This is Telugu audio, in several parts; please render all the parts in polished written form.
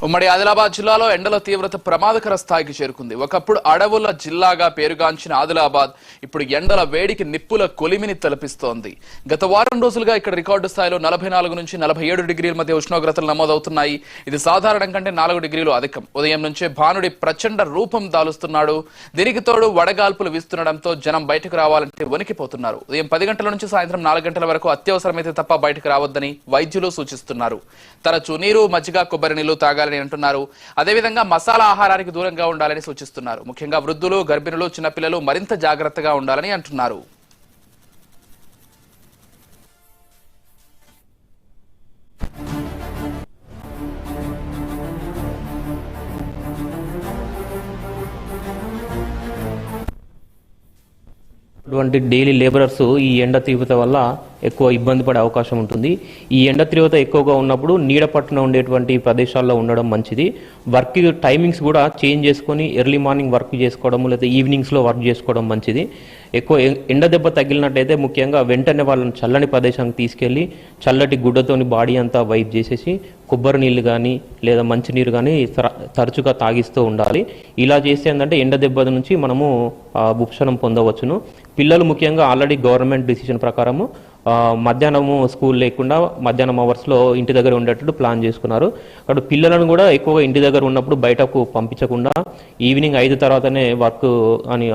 ఉమ్మడి ఆదిలాబాద్ జిల్లాలో ఎండల తీవ్రత ప్రమాదకర స్థాయికి చేరుకుంది. ఒకప్పుడు అడవుల జిల్లాగా పేరుగాంచిన ఆదిలాబాద్ ఇప్పుడు ఎండల వేడికి నిప్పుల కొలిమిని తలపిస్తోంది. గత వారం రోజులుగా ఇక్కడ రికార్డు స్థాయిలో 44 నుంచి 47 డిగ్రీల మధ్య ఉష్ణోగ్రతలు నమోదవుతున్నాయి. ఇది సాధారణం కంటే 4 డిగ్రీలు అధికం. ఉదయం నుంచే భానుడి ప్రచండ రూపం దాలుస్తున్నాడు. దీనికి తోడు వడగాల్పులు వీస్తుండటంతో జనం బయటకు రావాలంటే వణికిపోతున్నారు. ఉదయం 10 గంటల నుంచి సాయంత్రం 4 గంటల వరకు అత్యవసరమైతే తప్ప బయటకు రావద్దని వైద్యులు సూచిస్తున్నారు. తరచూ నీరు, మజ్జిగ, కొబ్బరి నీళ్లు తాగాలని అంటున్నారు. అదేవిధంగా మసాలా ఆహారానికి దూరంగా ఉండాలని సూచిస్తున్నారు. ముఖ్యంగా వృద్ధులు, గర్భిణులు, చిన్నపిల్లలు మరింత జాగ్రత్తగా ఉండాలని అంటున్నారు. డైలీ లేబరర్స్ ఈ ఎండ తీవ్రత వల్ల ఎక్కువ ఇబ్బంది పడే అవకాశం ఉంటుంది. ఈ ఎండ తీవ్రత ఎక్కువగా ఉన్నప్పుడు నీడ పట్టున ఉండేటువంటి ప్రదేశాల్లో ఉండడం మంచిది. వర్క్ టైమింగ్స్ కూడా చేంజ్ చేసుకొని ఎర్లీ మార్నింగ్ వర్క్ చేసుకోవడం లేదా ఈవినింగ్స్లో వర్క్ చేసుకోవడం మంచిది. ఎక్కువ ఎండ దెబ్బ తగిలినట్టయితే ముఖ్యంగా వెంటనే వాళ్ళని చల్లని ప్రదేశానికి తీసుకెళ్ళి చల్లటి గుడ్డతోని బాడీ అంతా వైప్ చేసేసి కొబ్బరి నీళ్ళు కానీ లేదా మంచినీరు కానీ తరచుగా తాగిస్తూ ఉండాలి. ఇలా చేస్తే ఏంటంటే ఎండ దెబ్బ నుంచి మనము ఉపశమనం పొందవచ్చును. పిల్లలు ముఖ్యంగా ఆల్రెడీ గవర్నమెంట్ డిసిషన్ ప్రకారము మధ్యాహ్నము స్కూల్ లేకుండా మధ్యాహ్నం అవర్స్లో ఇంటి దగ్గర ఉండేటట్టు ప్లాన్ చేసుకున్నారు. అక్కడ పిల్లలను కూడా ఎక్కువగా ఇంటి దగ్గర ఉన్నప్పుడు బయటకు పంపించకుండా ఈవినింగ్ 5 తర్వాతనే వర్క్ అని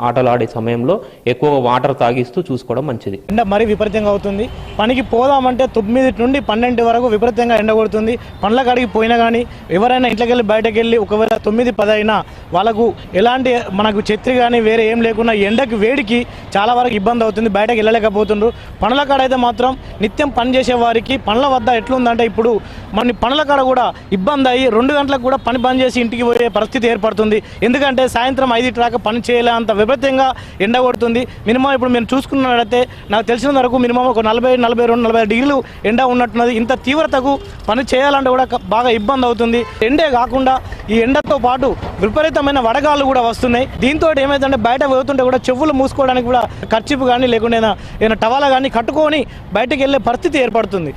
ఆటలు ఆడే సమయంలో ఎక్కువ వాటర్ తాగిస్తూ చూసుకోవడం మంచిది. ఎండ మరీ విపరీతంగా అవుతుంది. పనికి పోదామంటే 9 నుండి 12 వరకు విపరీతంగా ఎండ కొడుతుంది. పండ్ల కాడికి పోయినా కానీ ఎవరైనా ఇంట్లోకి వెళ్ళి బయటకు వెళ్ళి ఒకవేళ 9, 10 అయినా వాళ్ళకు ఎలాంటి మనకు ఛత్రి కానీ వేరే ఏం లేకుండా ఎండకి వేడికి చాలా వరకు ఇబ్బంది అవుతుంది. బయటకు వెళ్ళలేకపోతున్నారు. పండ్ల కాడ అయితే మాత్రం నిత్యం పని చేసే వారికి పండ్ల వద్ద ఎట్లుందంటే ఇప్పుడు మన పండ్ల కాడ కూడా ఇబ్బంది అయ్యి 2 గంటలకు కూడా పని చేసి ఇంటికి పోయే పరిస్థితి ఏర్పడుతుంది. ఎందుకంటే సాయంత్రం 5 దాకా పని చేయలేంత విపరీతంగా ఎండ కొడుతుంది. మినిమం ఇప్పుడు మేము చూసుకున్నట్లయితే నాకు తెలిసిన వరకు మినిమం ఒక 40, 42, 45 డిగ్రీలు ఎండ ఉన్నట్టున్నది. ఇంత తీవ్రతకు పని చేయాలంటే కూడా బాగా ఇబ్బంది అవుతుంది. ఎండే కాకుండా ఈ ఎండతో పాటు విపరీతమైన వడగాళ్ళు కూడా వస్తున్నాయి. దీంతో ఏమైందంటే బయట పోతుంటే కూడా చెవులు మూసుకోవడానికి కూడా కర్చీపు కానీ లేకుండా ఏదైనా టవాలా కానీ కట్టుకొని బయటకు వెళ్ళే పరిస్థితి ఏర్పడుతుంది.